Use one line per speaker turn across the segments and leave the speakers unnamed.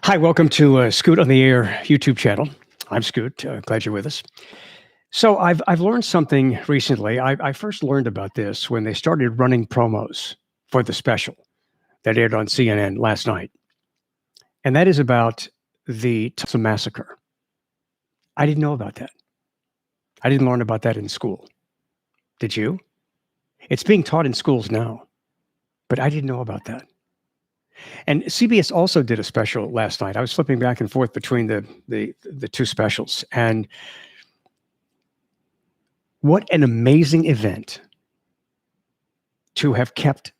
Hi, welcome to Scoot on the Air YouTube channel. I'm Scoot. Glad you're with us. So I've learned something recently. I first learned about this when they started running promos for the special that aired on CNN last night, and that is about the Tulsa Massacre. I didn't know about that. I didn't learn about that in school. Did you? It's being taught in schools now, but I didn't know about that. And CBS also did a special last night. I was flipping back and forth between the two specials, and what an amazing event to have kept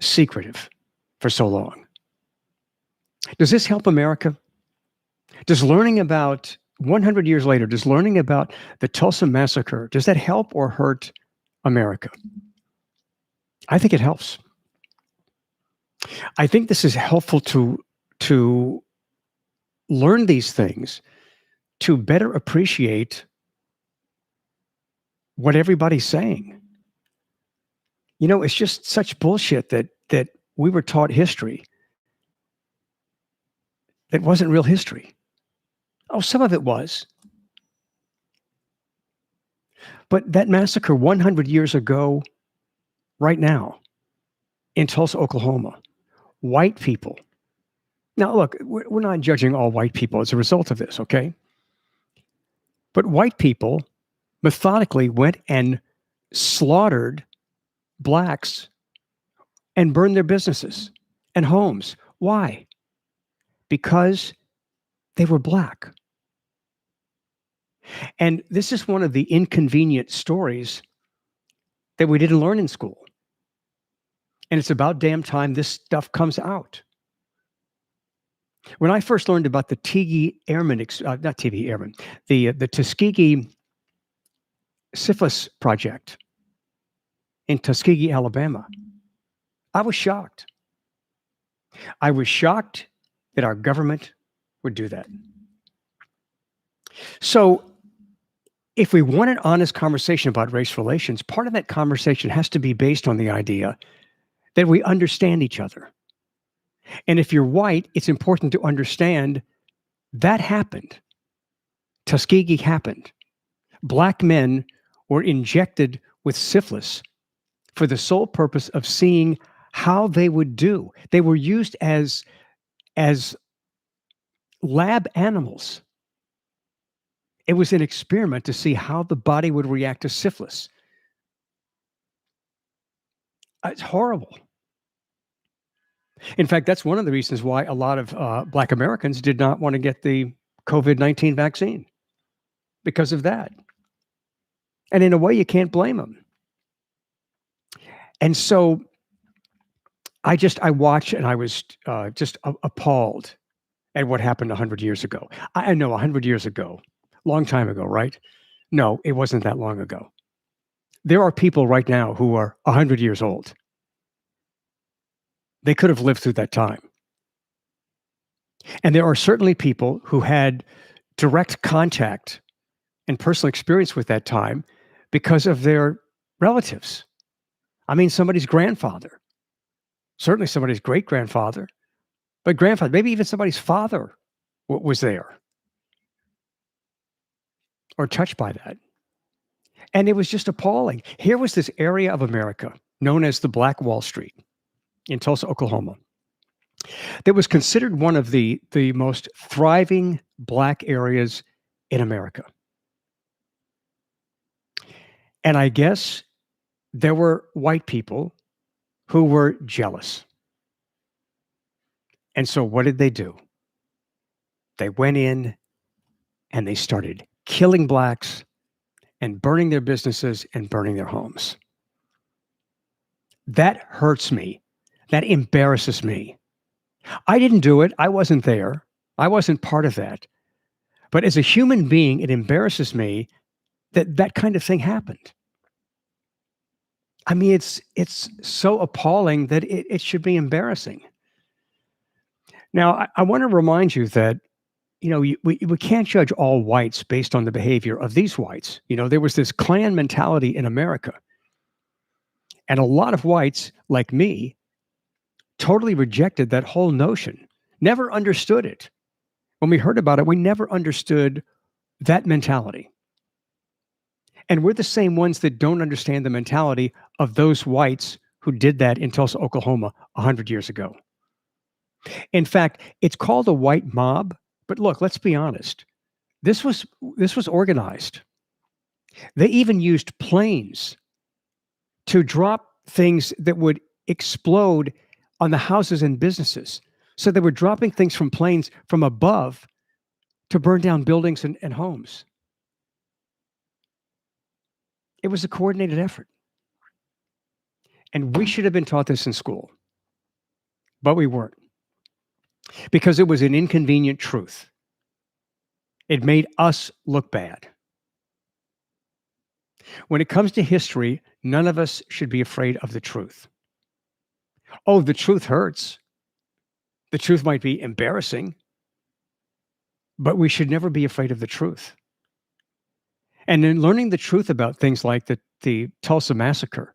secretive for so long. Does this help America? Does learning about 100 years later, does learning about the Tulsa Massacre, does that help or hurt America? I think it helps. I think this is helpful to learn these things, to better appreciate what everybody's saying. You know, it's just such bullshit that we were taught history that wasn't real history. Oh, some of it was. But that massacre 100 years ago, right now, in Tulsa, Oklahoma, white people. Now, look, we're not judging all white people as a result of this, okay? But white people methodically went and slaughtered blacks and burned their businesses and homes. Why? Because they were black. And this is one of the inconvenient stories that we didn't learn in school. And it's about damn time this stuff comes out. When I first learned about the Tuskegee Airmen, not Tuskegee Airmen, the Tuskegee Syphilis Project in Tuskegee, Alabama, I was shocked. I was shocked that our government would do that. So if we want an honest conversation about race relations, part of that conversation has to be based on the idea that we understand each other. And if you're white, it's important to understand that happened. Tuskegee happened. Black men were injected with syphilis for the sole purpose of seeing how they would do. They were used as lab animals. It was an experiment to see how the body would react to syphilis. It's horrible. In fact, that's one of the reasons why a lot of Black Americans did not want to get the COVID-19 vaccine, because of that. And in a way, you can't blame them. And so I watched and I was just appalled at what happened 100 years ago. I know 100 years ago, long time ago, right? No, it wasn't that long ago. There are people right now who are 100 years old. They could have lived through that time. And there are certainly people who had direct contact and personal experience with that time because of their relatives. I mean, somebody's grandfather, certainly somebody's great-grandfather, but grandfather, maybe even somebody's father was there or touched by that. And it was just appalling. Here was this area of America known as the Black Wall Street in Tulsa, Oklahoma, that was considered one of the most thriving Black areas in America. And I guess there were white people who were jealous. And so what did they do? They went in and they started killing Blacks and burning their businesses and burning their homes. That hurts me. That embarrasses me. I didn't do it. I wasn't there. I wasn't part of that. But as a human being, it embarrasses me that that kind of thing happened. I mean, it's so appalling that it should be embarrassing. Now, I want to remind you that, you know, we can't judge all whites based on the behavior of these whites. You know, there was this clan mentality in America. And a lot of whites, like me, totally rejected that whole notion Never understood it. When we heard about it, we never understood that mentality. And we're the same ones that don't understand the mentality of those whites who did that in Tulsa, Oklahoma 100 years ago. In fact, it's called a white mob, but look, let's be honest. This was organized. They even used planes to drop things that would explode on the houses and businesses. So they were dropping things from planes from above to burn down buildings and homes. It was a coordinated effort. And we should have been taught this in school, but we weren't, because it was an inconvenient truth. It made us look bad. When it comes to history, none of us should be afraid of the truth. Oh, the truth hurts. The truth might be embarrassing, but we should never be afraid of the truth. And in learning the truth about things like the Tulsa Massacre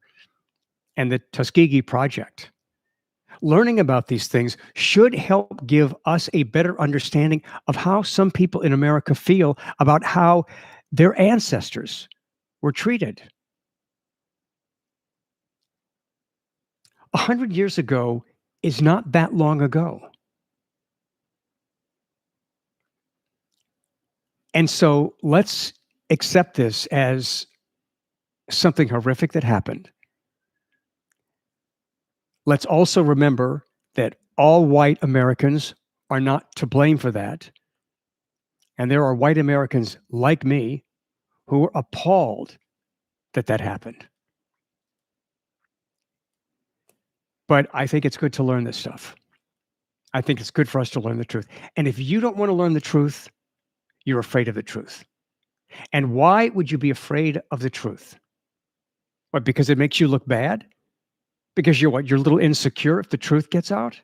and the Tuskegee Project, learning about these things should help give us a better understanding of how some people in America feel about how their ancestors were treated. 100 years ago is not that long ago. And so let's accept this as something horrific that happened. Let's also remember that all white Americans are not to blame for that. And there are white Americans like me who were appalled that that happened. But I think it's good to learn this stuff. I think it's good for us to learn the truth. And if you don't want to learn the truth, you're afraid of the truth. And why would you be afraid of the truth? What, because it makes you look bad? Because you're what? You're a little insecure if the truth gets out?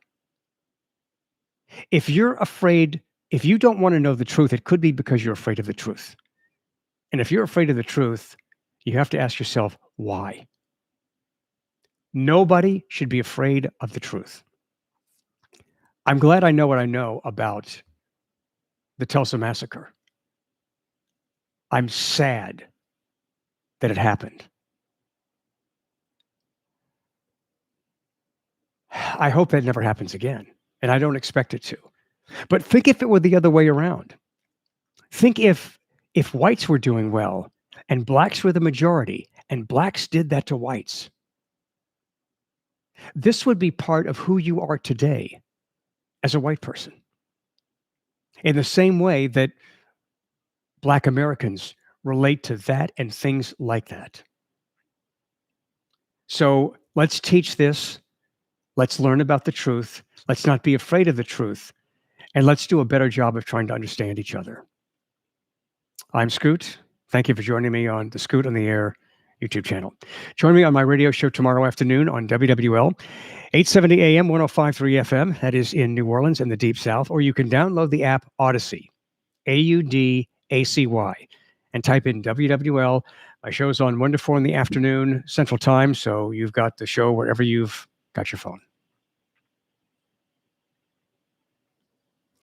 If you're afraid, if you don't want to know the truth, it could be because you're afraid of the truth. And if you're afraid of the truth, you have to ask yourself, why? Nobody should be afraid of the truth. I'm glad I know what I know about the Tulsa Massacre. I'm sad that it happened. I hope that never happens again, and I don't expect it to. But think if it were the other way around. Think if whites were doing well and blacks were the majority and blacks did that to whites. This would be part of who you are today as a white person. In the same way that Black Americans relate to that and things like that. So let's teach this. Let's learn about the truth. Let's not be afraid of the truth. And let's do a better job of trying to understand each other. I'm Scoot. Thank you for joining me on the Scoot on the Air YouTube channel. Join me on my radio show tomorrow afternoon on WWL, 870 AM, 105.3 FM. That is in New Orleans in the Deep South. Or you can download the app Odyssey, AUDACY, and type in WWL. My show's on 1 to 4 in the afternoon Central Time, so you've got the show wherever you've got your phone.